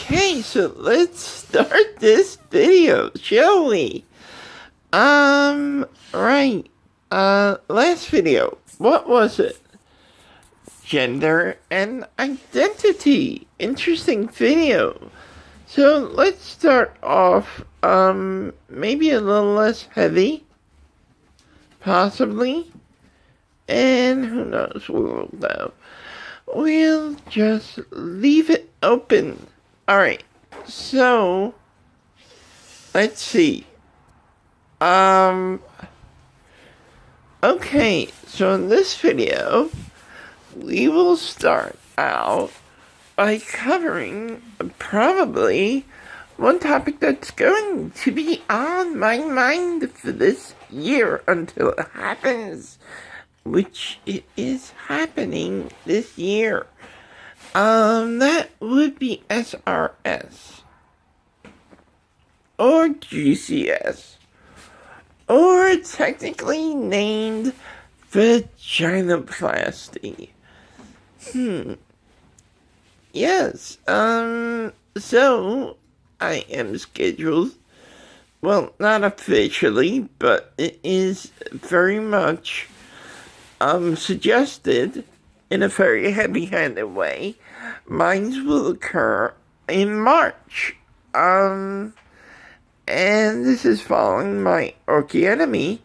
Okay, so let's start this video, shall we? Right. Last video, what was it? Gender and identity. Interesting video. So let's start off, maybe a little less heavy. Possibly. And who knows, we'll know. We'll just leave it open. Alright, so let's see. Okay, so in this video, we will start out by covering probably one topic that's going to be on my mind for this year until it happens, which it is happening this year. That would be SRS, or GCS, or technically named vaginoplasty. Yes, so I am scheduled, well, not officially, but it is very much, suggested in a very heavy-handed way. Mine will occur in March. And this is following my orchiotomy,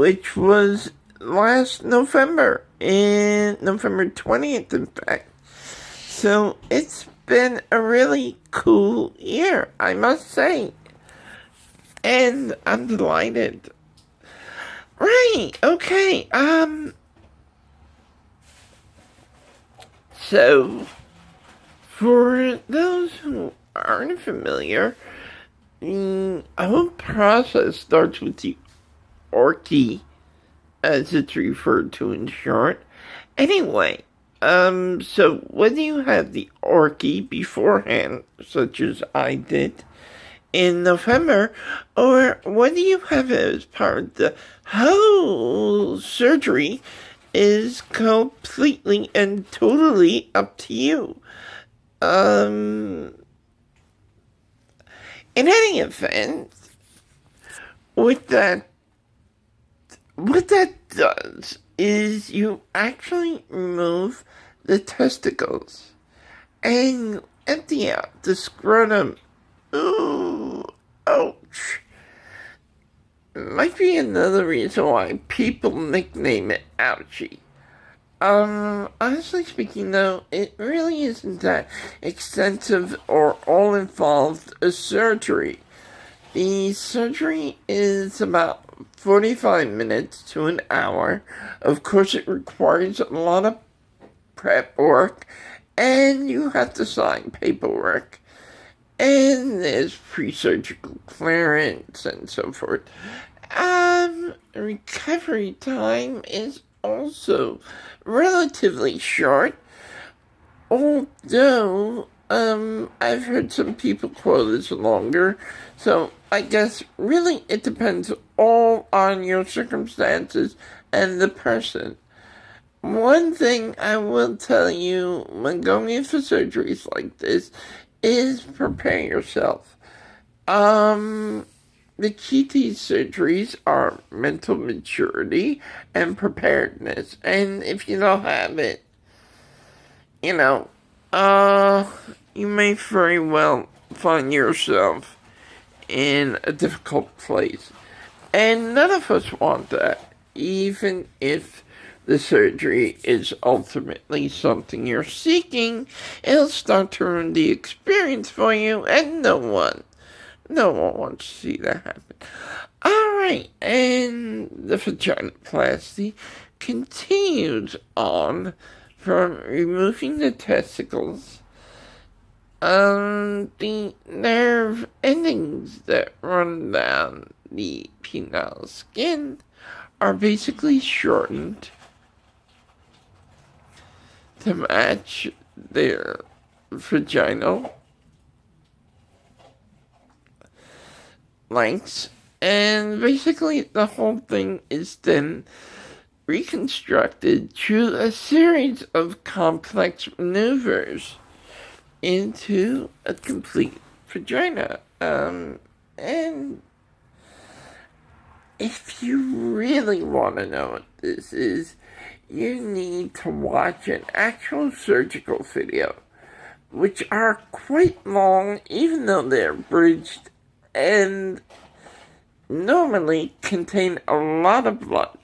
which was last November, in November 20th, in fact. So it's been a really cool year, I must say. And I'm delighted. Right, okay, so, for those who aren't familiar, the whole process starts with the orchi, as it's referred to in short. Anyway, so whether you have the orchi beforehand, such as I did in November, or whether you have it as part of the whole surgery, is completely and totally up to you. In any event, what that does is you actually remove the testicles and empty out the scrotum. Ooh, ouch. Might be another reason why people nickname it ouchie. Honestly speaking though, it really isn't that extensive or all-involved a surgery. The surgery is about 45 minutes to an hour. Of course, it requires a lot of prep work, and you have to sign paperwork. And there's pre-surgical clearance and so forth. Recovery time is also relatively short, although, I've heard some people quote as longer, so I guess really it depends all on your circumstances and the person. One thing I will tell you when going in for surgeries like this is prepare yourself. The key to these surgeries are mental maturity and preparedness. And if you don't have it, you may very well find yourself in a difficult place. And none of us want that, even if the surgery is ultimately something you're seeking. It'll start to ruin the experience for you, and no one wants to see that happen. Alright, and the vaginoplasty continues on from removing the testicles. The nerve endings that run down the penile skin are basically shortened to match their vaginal lengths, and basically the whole thing is then reconstructed through a series of complex maneuvers into a complete vagina. And if you really want to know what this is, you need to watch an actual surgical video, which are quite long, even though they're abridged, and normally contain a lot of blood.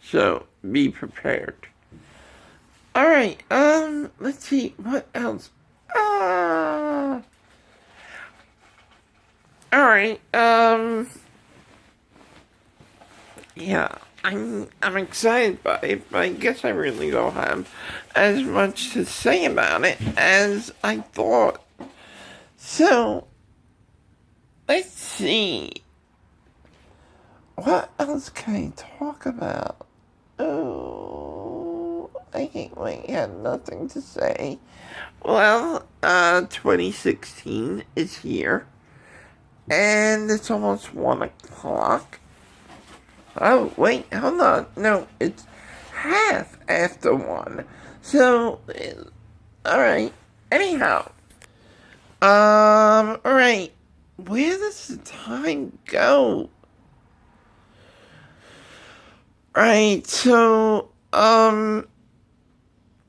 So be prepared. Alright, let's see, what else? Alright, yeah, I'm excited by it, but I guess I really don't have as much to say about it as I thought. So, let's see. What else can I talk about? Oh, I think we had nothing to say. Well, 2016 is here, and it's almost 1 o'clock. Oh, wait, hold on. No, it's half after 1. So, alright. Anyhow. Alright. Where does the time go? Right, so, oh,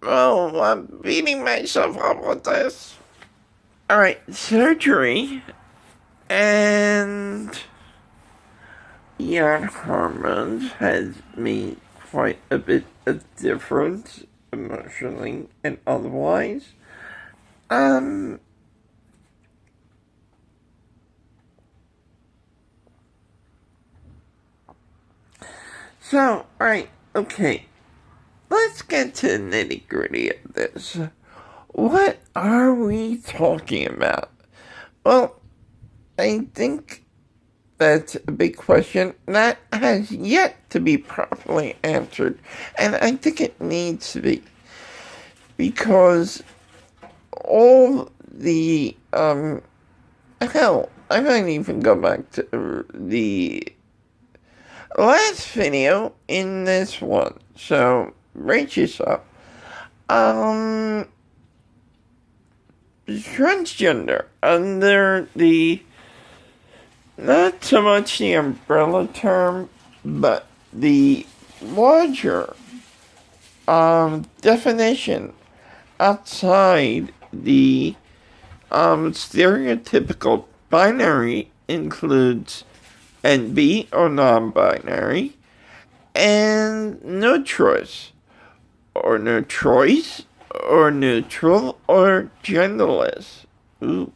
I'm beating myself up with this. Alright, surgery, and yeah, hormones has made quite a bit of difference, emotionally and otherwise. So, alright, okay. Let's get to the nitty gritty of this. What are we talking about? Well, I think that's a big question that has yet to be properly answered, and I think it needs to be. Because all the, hell, I might even go back to the last video in this one, so brace yourself. Transgender, under the, not so much the umbrella term, but the larger, definition outside the, stereotypical binary includes NB or non-binary, and no choice, or no choice, or neutral, or genderless. Ooh.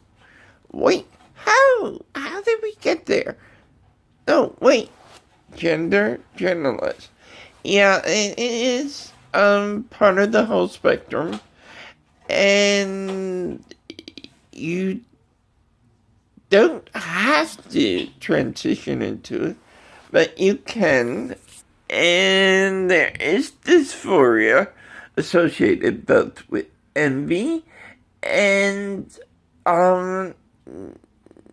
Wait, how did we get there? No, wait, genderless. Yeah, it is, part of the whole spectrum, and you don't have to transition into it, but you can, and there is dysphoria associated both with envy and,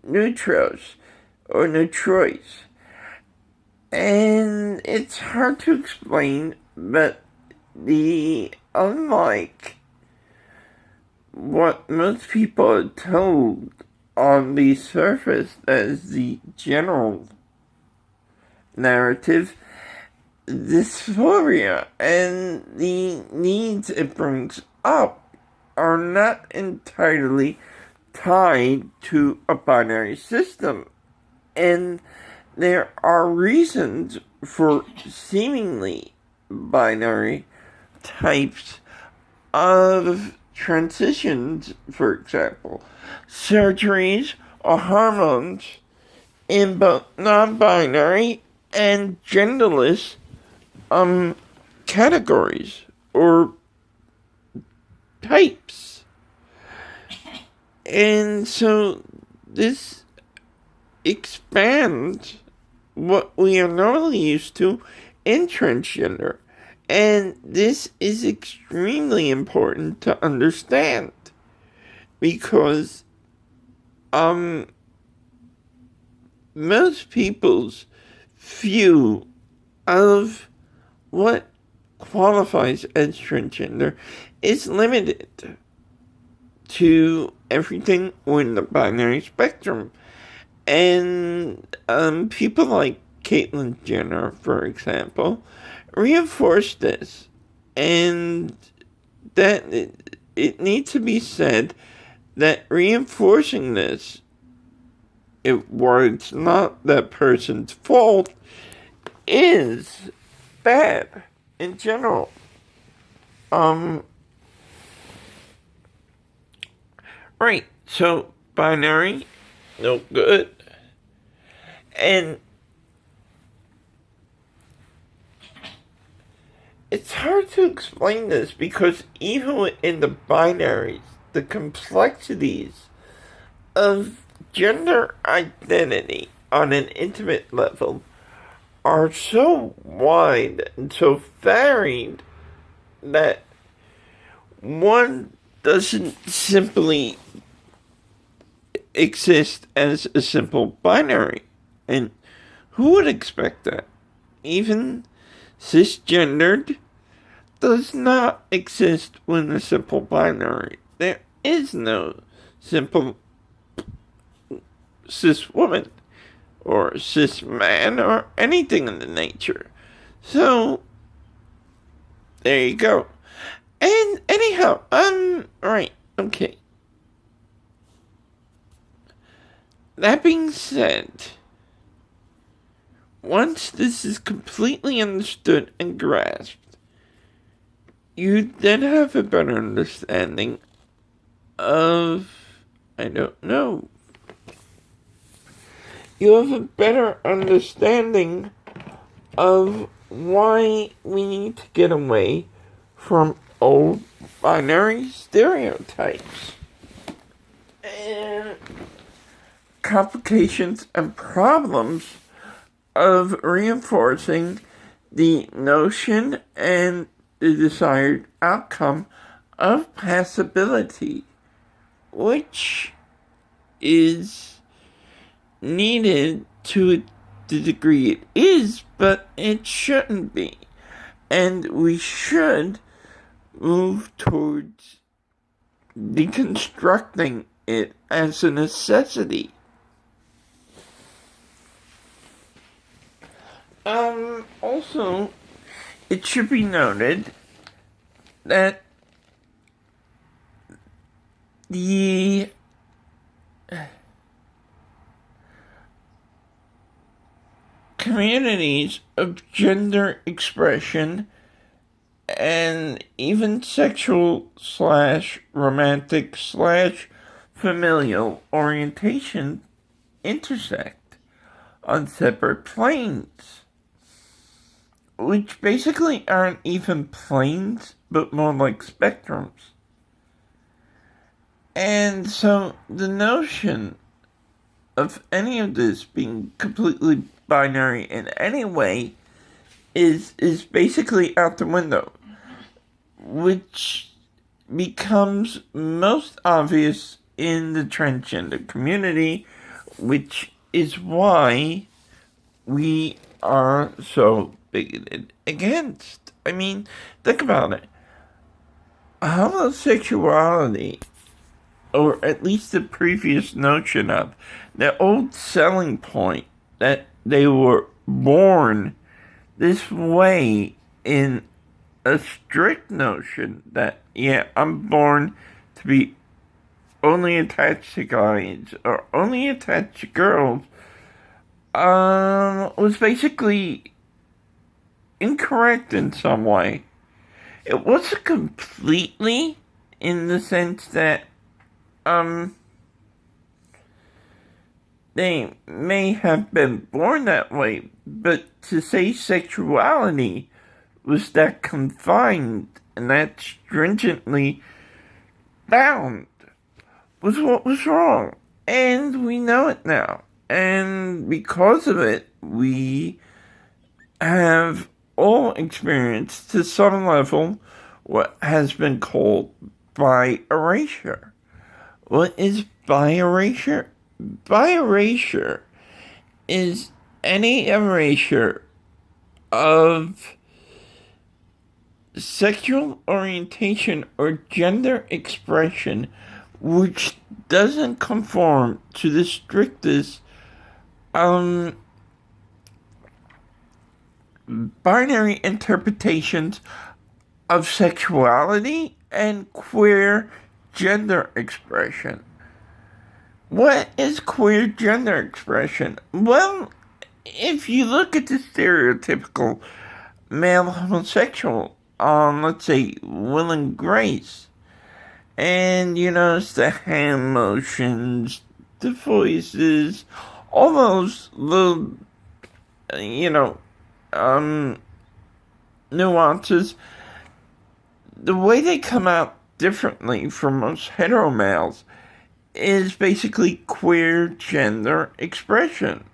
neutros, or neutrois. And it's hard to explain, but unlike what most people are told on the surface as the general narrative, dysphoria and the needs it brings up are not entirely tied to a binary system. And there are reasons for seemingly binary types of transitions, for example, surgeries or hormones in both non-binary and genderless categories or types. And so this expands what we are normally used to in transgender. And this is extremely important to understand because most people's view of what qualifies as transgender is limited. to everything in the binary spectrum. And people like Caitlyn Jenner, for example, reinforce this. And that it needs to be said that reinforcing this, where it's not that person's fault, is bad in general. Right, so binary, no good. And it's hard to explain this because even in the binaries, the complexities of gender identity on an intimate level are so wide and so varied that one doesn't simply exist as a simple binary. And who would expect that? Even cisgendered does not exist when a simple binary. There is no simple cis woman or cis man or anything in the nature. So there you go. And anyhow, right, okay. That being said, once this is completely understood and grasped, you then have a better understanding of, I don't know, you have a better understanding of why we need to get away from old binary stereotypes and complications and problems of reinforcing the notion and the desired outcome of passability, which is needed to the degree it is, but it shouldn't be. And we should move towards deconstructing it as a necessity. Also, it should be noted that the communities of gender expression and even sexual / romantic / familial orientation intersect on separate planes, which basically aren't even planes, but more like spectrums. And so the notion of any of this being completely binary in any way is basically out the window, which becomes most obvious in the transgender community, which is why we are so bigoted against. I mean, think about it. Homosexuality, or at least the previous notion of, the old selling point that they were born this way in a strict notion that, yeah, I'm born to be only attached to guys or only attached to girls, was basically incorrect in some way. It wasn't completely, in the sense that, they may have been born that way, but to say sexuality was that confined and that stringently bound was what was wrong. And we know it now. And because of it, we have all experienced to some level what has been called bi erasure. What is bi erasure? Bi erasure is any erasure of sexual orientation or gender expression which doesn't conform to the strictest um, binary interpretations of sexuality and queer gender expression. What is queer gender expression? Well, if you look at the stereotypical male homosexual on, let's say, Will and Grace, and you notice the hand motions, the voices, all those little, you know, nuances, the way they come out differently from most hetero males is basically queer gender expression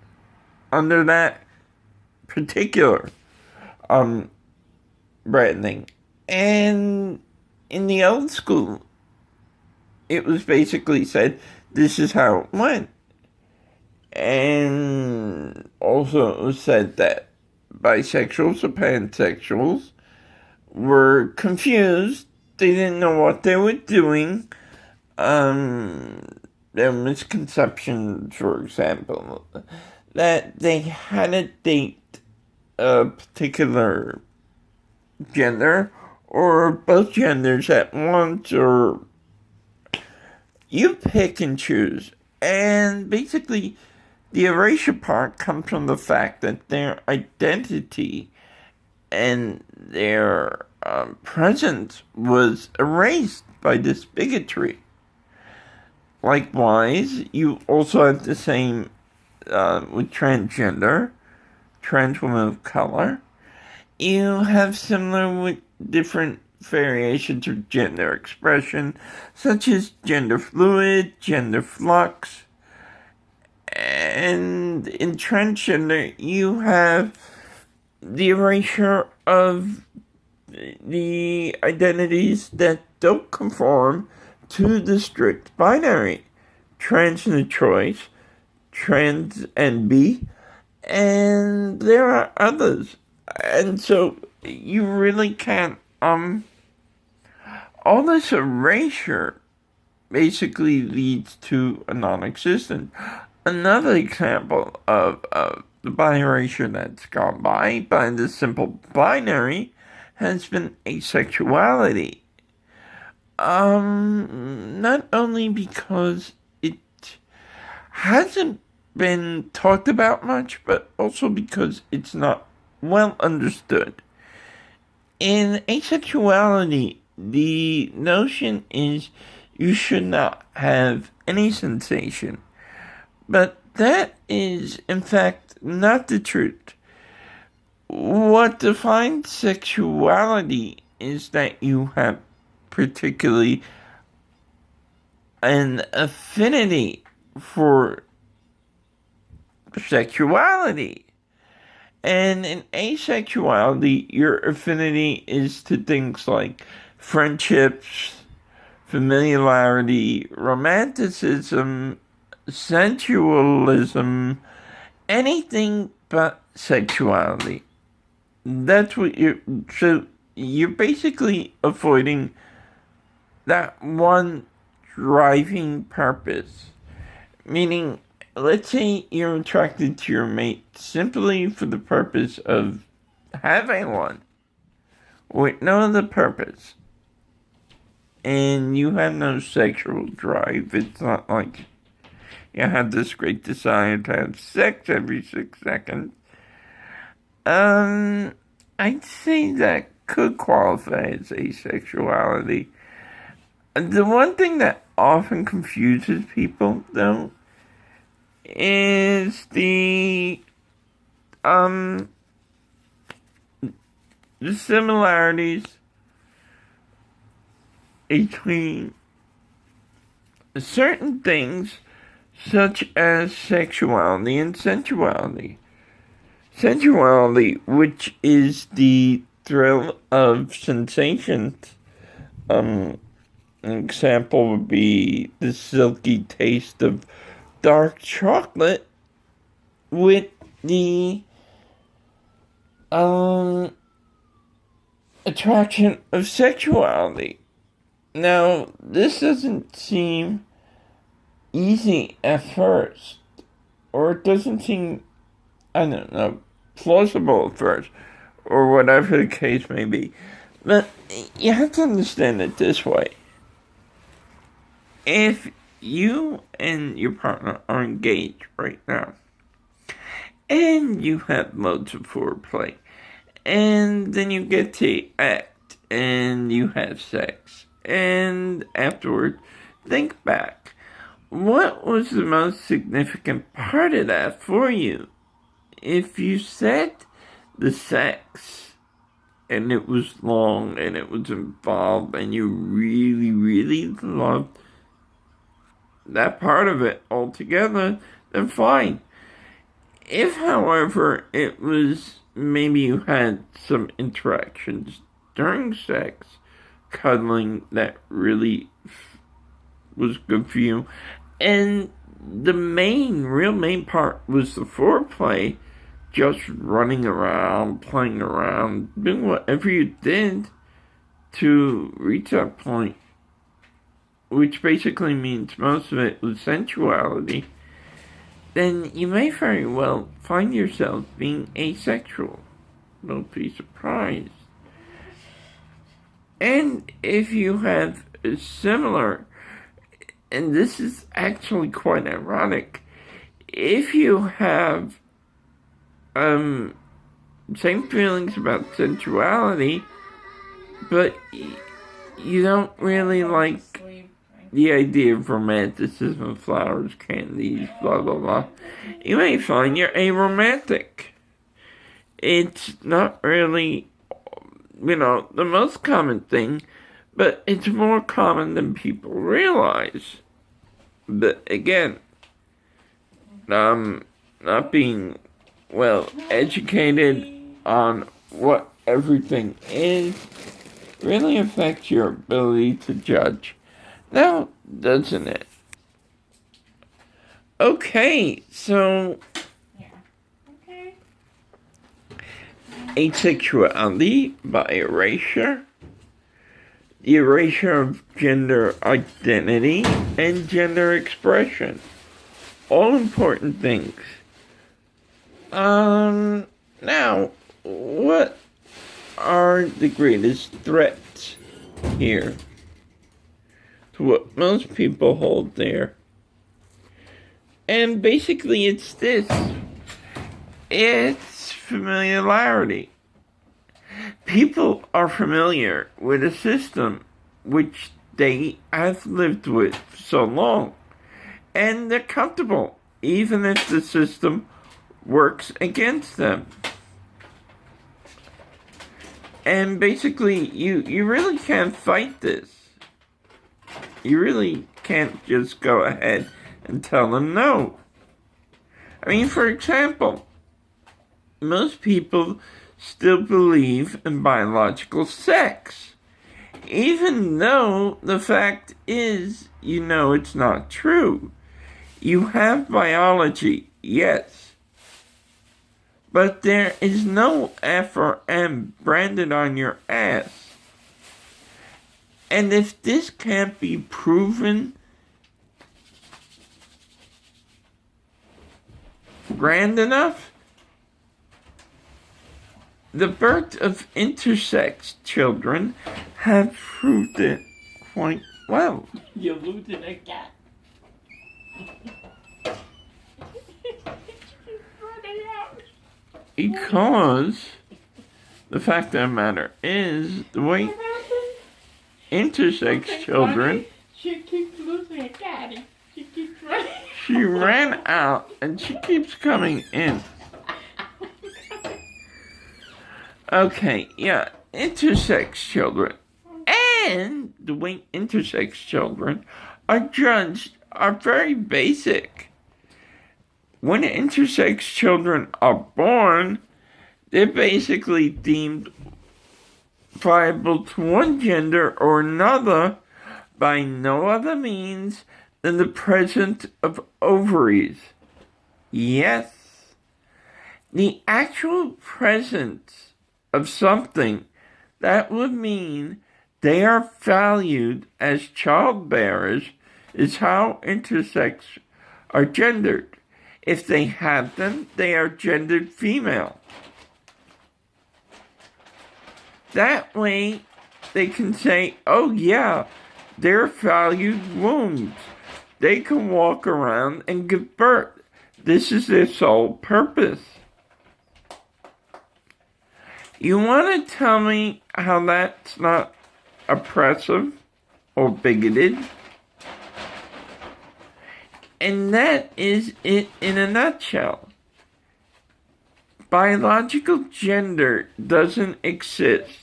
under that particular branding. And in the old school, it was basically said this is how it went. And also it was said that bisexuals or pansexuals were confused. They didn't know what they were doing. Their misconception, for example, that they had to date a particular gender or both genders at once, or you pick and choose. And basically, the erasure part comes from the fact that their identity and their presence was erased by this bigotry. Likewise, you also have the same with transgender, trans women of color. You have similar with different variations of gender expression, such as gender fluid, gender flux, and in transgender, you have the erasure of the identities that don't conform to the strict binary. Trans and the choice, trans and B, and there are others. And so you really can't, all this erasure basically leads to a non-existent. Another example of the bi-erasure that's gone by the simple binary has been asexuality. Not only because it hasn't been talked about much, but also because it's not well understood. In asexuality, the notion is you should not have any sensation. But that is, in fact, not the truth. What defines sexuality is that you have particularly an affinity for sexuality. And in asexuality, your affinity is to things like friendships, familiarity, romanticism, sensualism, anything but sexuality. That's what you're basically avoiding that one driving purpose. Meaning, let's say you're attracted to your mate simply for the purpose of having one, with no other purpose. And you have no sexual drive. It's not like you have this great desire to have sex every 6 seconds. I'd say that could qualify as asexuality. The one thing that often confuses people, though, is the similarities between certain things such as sexuality and sensuality. Sensuality, which is the thrill of sensations. An example would be the silky taste of dark chocolate with the attraction of sexuality. Now, this doesn't seem easy at first, or it doesn't seem, I don't know, plausible at first, or whatever the case may be. But you have to understand it this way. If you and your partner are engaged right now, and you have loads of foreplay, and then you get to act, and you have sex, and afterward, think back. What was the most significant part of that for you? If you said the sex, and it was long, and it was involved, and you really, really loved that part of it altogether, then fine. If, however, it was maybe you had some interactions during sex, cuddling that really was good for you, and the real main part was the foreplay, just running around, playing around, doing whatever you did to reach that point, which basically means most of it was sensuality, then you may very well find yourself being asexual. Don't be surprised. And if you have a similar, and this is actually quite ironic, if you have same feelings about sensuality, but you don't really like the idea of romanticism, flowers, candies, blah, blah, blah, you may find you're aromantic. It's not really, the most common thing, but it's more common than people realize. But again, not being well educated on what everything is really affects your ability to judge. Now, doesn't it? Okay, so asexuality by erasure, the erasure of gender identity and gender expression. All important things. Now, what are the greatest threats here to what most people hold there? And basically it's this. It's familiarity. People are familiar with a system which they have lived with so long. And they're comfortable, even if the system works against them. And basically, you really can't fight this. You really can't just go ahead and tell them no. I mean, for example, most people still believe in biological sex, even though the fact is, it's not true. You have biology, yes, but there is no F or M branded on your ass. And if this can't be proven grand enough, the birth of intersex children have proved it quite well. You're losing a cat. Because the fact of the matter is, the way intersex children, She keeps losing a cat. She keeps running. she ran out and she keeps coming in. Okay, yeah, intersex children and the way intersex children are judged are very basic. When intersex children are born, they're basically deemed viable to one gender or another by no other means than the presence of ovaries. Yes, the actual presence of something that would mean They are valued as child bearers, is how intersex are gendered. If they have them, they are gendered female. That way, they can say, oh yeah, they're valued wombs. They can walk around and give birth. This is their sole purpose. You want to tell me how that's not oppressive or bigoted? And that is it in a nutshell. Biological gender doesn't exist.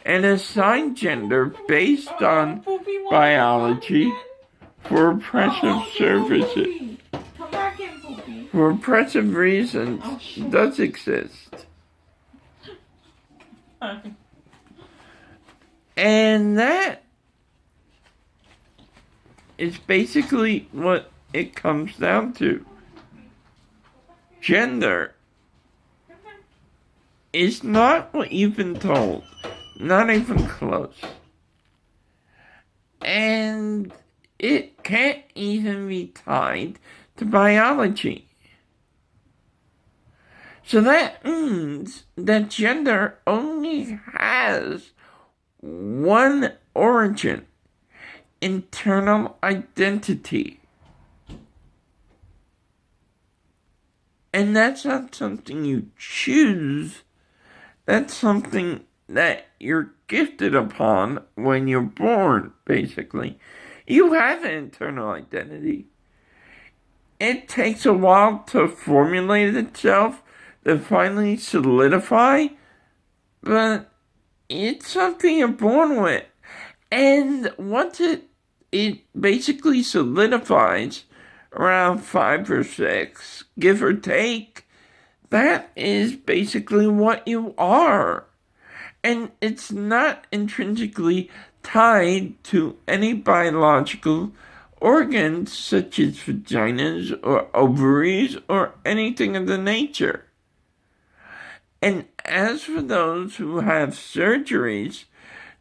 An assigned gender based on biology for oppressive services, for oppressive reasons, does exist. And that is basically what it comes down to. Gender is not what you've been told. Not even close. And it can't even be tied to biology. So that means that gender only has one origin: internal identity. And that's not something you choose. That's something that you're gifted upon when you're born, basically. You have an internal identity. It takes a while to formulate itself, to finally solidify, but it's something you're born with. And once it basically solidifies around 5 or 6, give or take, that is basically what you are. And it's not intrinsically tied to any biological organs such as vaginas or ovaries or anything of the nature. And as for those who have surgeries,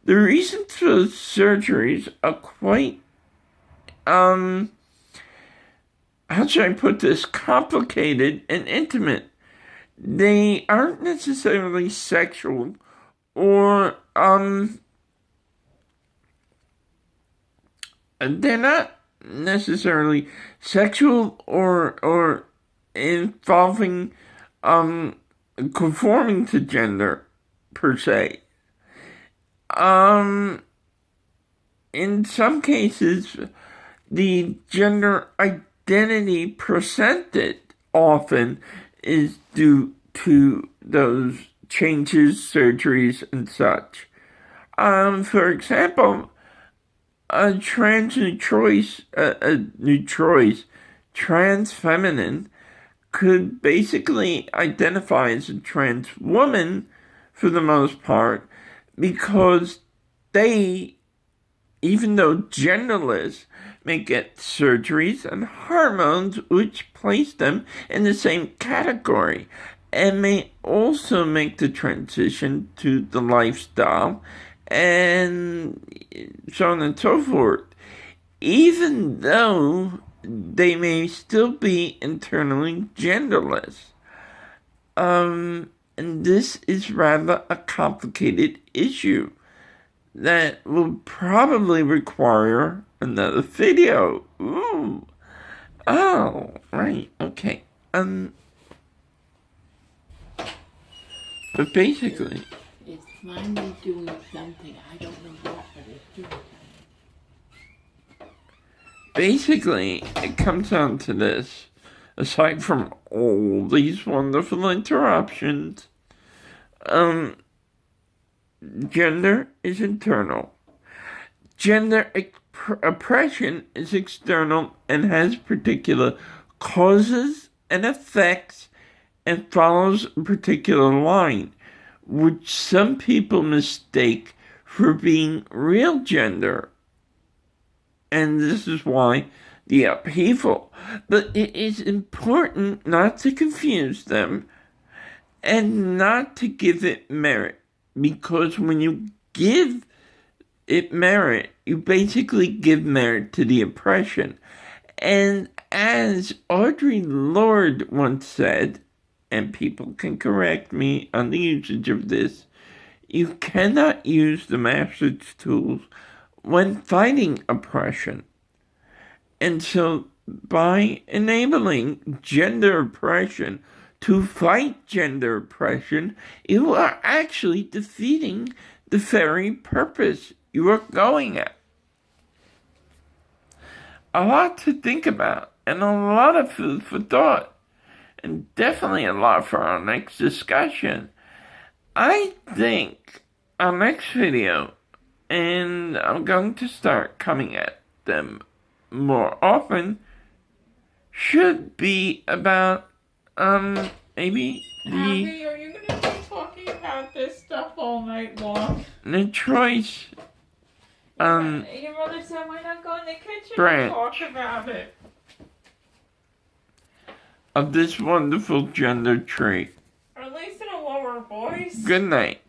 the reasons for those surgeries are quite, how should I put this, complicated and intimate. They aren't necessarily sexual or, they're not necessarily sexual or involving, conforming to gender, per se. In some cases, the gender identity presented often is due to those changes, surgeries, and such. For example, a trans feminine could basically identify as a trans woman for the most part, because they, even though genderless, may get surgeries and hormones which place them in the same category, and may also make the transition to the lifestyle and so on and so forth, even though they may still be internally genderless. And this is rather a complicated issue that will probably require another video. Ooh. Oh, right, okay. But basically, It's finally doing something. I don't know what, but it's doing something. basically, it comes down to this. Aside from all these wonderful interruptions, gender is internal. Gender oppression is external and has particular causes and effects and follows a particular line, which some people mistake for being real gender. And this is why the upheaval. But it is important not to confuse them and not to give it merit, because when you give it merit. You basically give merit to the oppression. And as Audre Lorde once said, and people can correct me on the usage of this, you cannot use the master's tools when fighting oppression. And so, by enabling gender oppression to fight gender oppression, you are actually defeating the very purpose you are going at. A lot to think about, and a lot of food for thought, and definitely a lot for our next discussion. I think our next video, and I'm going to start coming at them more often, should be about, maybe Abby, are you gonna be talking about this stuff all night long? the choice, Your mother said why not go in the kitchen Branch. and talk about it? of this wonderful gender trait. Or at least in a lower voice. Good night.